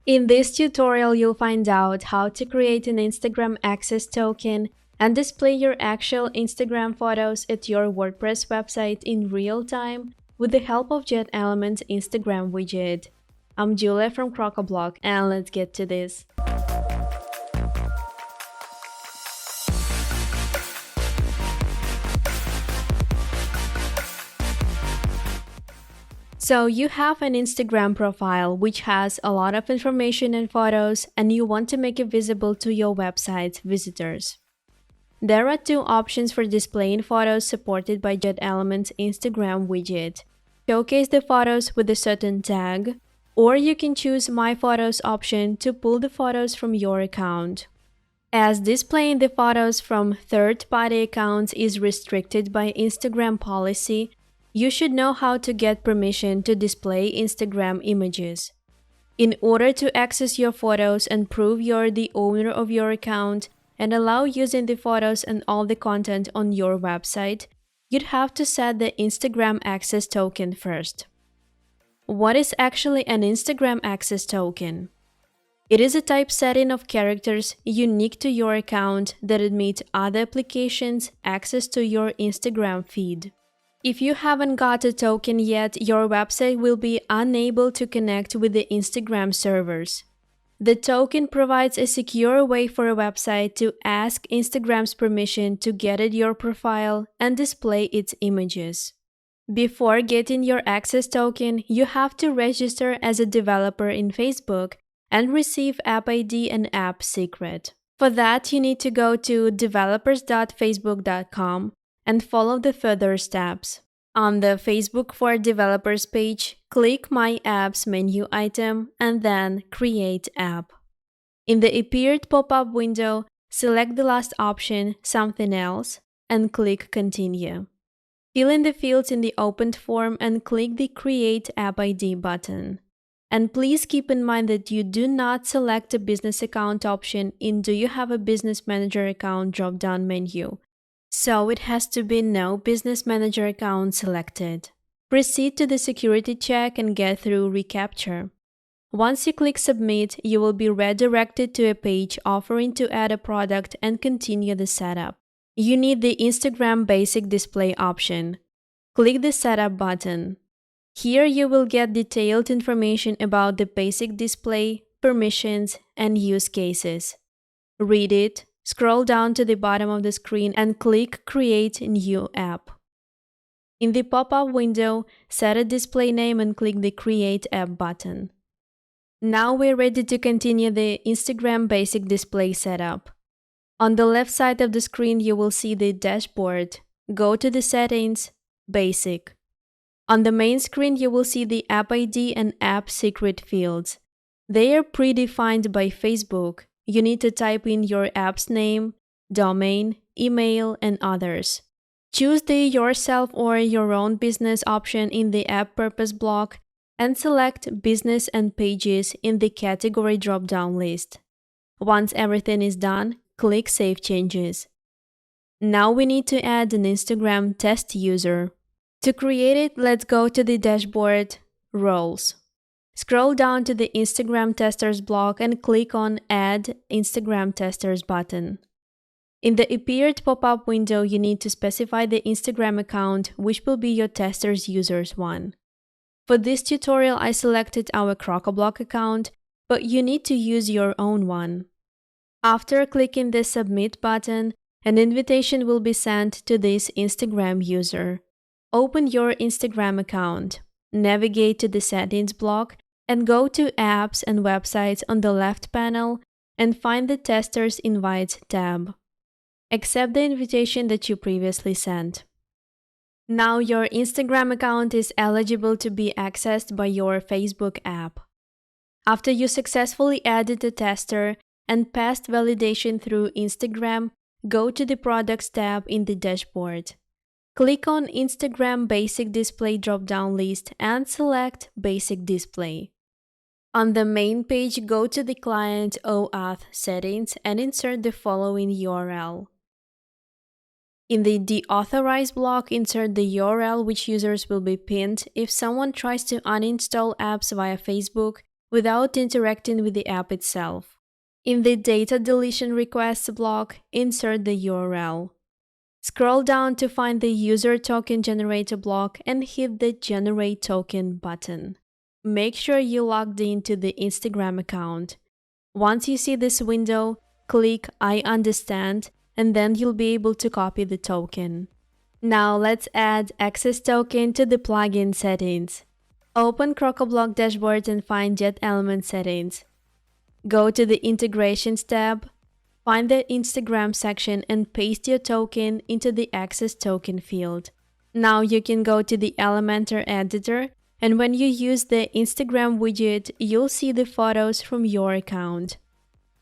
In this tutorial, you'll find out how to create an Instagram access token and display your actual Instagram photos at your WordPress website in real time with the help of jetelements Instagram widget. I'm Julia from Crocoblock, and let's get to this. So you have an Instagram profile which has a lot of information and photos, and you want to make it visible to your website's visitors. There are two options for displaying photos supported by jetelements Instagram widget. Showcase the photos with a certain tag, or you can choose My Photos option to pull the photos from your account. As displaying the photos from third-party accounts is restricted by Instagram policy, you should know how to get permission to display Instagram images. In order to access your photos and prove you're the owner of your account and allow using the photos and all the content on your website, you'd have to set the Instagram access token first. What is actually an Instagram access token? It is a typesetting of characters unique to your account that admit other applications access to your Instagram feed. If you haven't got a token yet, your website will be unable to connect with the Instagram servers. The token provides a secure way for a website to ask Instagram's permission to get at your profile and display its images. Before getting your access token, you have to register as a developer in Facebook and receive App ID and App Secret. For that, you need to go to developers.facebook.com and follow the further steps. On the Facebook for Developers page, click My Apps menu item and then Create App. In the appeared pop-up window, select the last option, Something Else, and click Continue. Fill in the fields in the opened form and click the Create App ID button. And please keep in mind that you do not select a business account option in Do You Have a Business Manager Account drop-down menu. So it has to be No Business Manager account selected. Proceed to the security check and get through reCAPTCHA. Once you click Submit, you will be redirected to a page offering to add a product and continue the setup. You need the Instagram Basic Display option. Click the Setup button. Here you will get detailed information about the basic display, permissions, and use cases. Read it. Scroll down to the bottom of the screen and click Create New App. In the pop-up window, set a display name and click the Create App button. Now we're ready to continue the Instagram Basic Display setup. On the left side of the screen, you will see the dashboard. Go to the Settings, Basic. On the main screen, you will see the App ID and App Secret fields. They are predefined by Facebook. You need to type in your app's name, domain, email, and others. Choose the Yourself or Your Own Business option in the App Purpose block and select Business and Pages in the Category drop-down list. Once everything is done, click Save Changes. Now we need to add an Instagram test user. To create it, let's go to the dashboard, Roles. Scroll down to the Instagram Testers block and click on Add Instagram Testers button. In the appeared pop-up window, you need to specify the Instagram account, which will be your testers users one. For this tutorial, I selected our Crocoblock account, but you need to use your own one. After clicking the Submit button, an invitation will be sent to this Instagram user. Open your Instagram account, navigate to the Settings block, and go to Apps and Websites on the left panel and find the Testers Invites tab. Accept the invitation that you previously sent. Now your Instagram account is eligible to be accessed by your Facebook app. After you successfully added a tester and passed validation through Instagram, go to the Products tab in the dashboard. Click on Instagram Basic Display drop-down list and select Basic Display. On the main page, go to the Client OAuth settings and insert the following URL. In the Deauthorize block, insert the URL which users will be pinned if someone tries to uninstall apps via Facebook without interacting with the app itself. In the Data Deletion Requests block, insert the URL. Scroll down to find the User Token Generator block and hit the Generate Token button. Make sure you logged into the Instagram account. Once you see this window, click I understand, and then you'll be able to copy the token. Now let's add access token to the plugin settings. Open Crocoblock dashboard and find jetelements settings. Go to the Integrations tab, find the Instagram section and paste your token into the access token field. Now you can go to the Elementor editor, and when you use the Instagram widget, you'll see the photos from your account.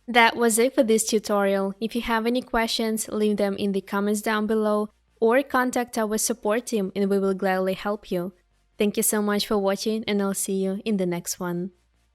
That was it for this tutorial. If you have any questions, leave them in the comments down below or contact our support team and we will gladly help you. Thank you so much for watching and I'll see you in the next one.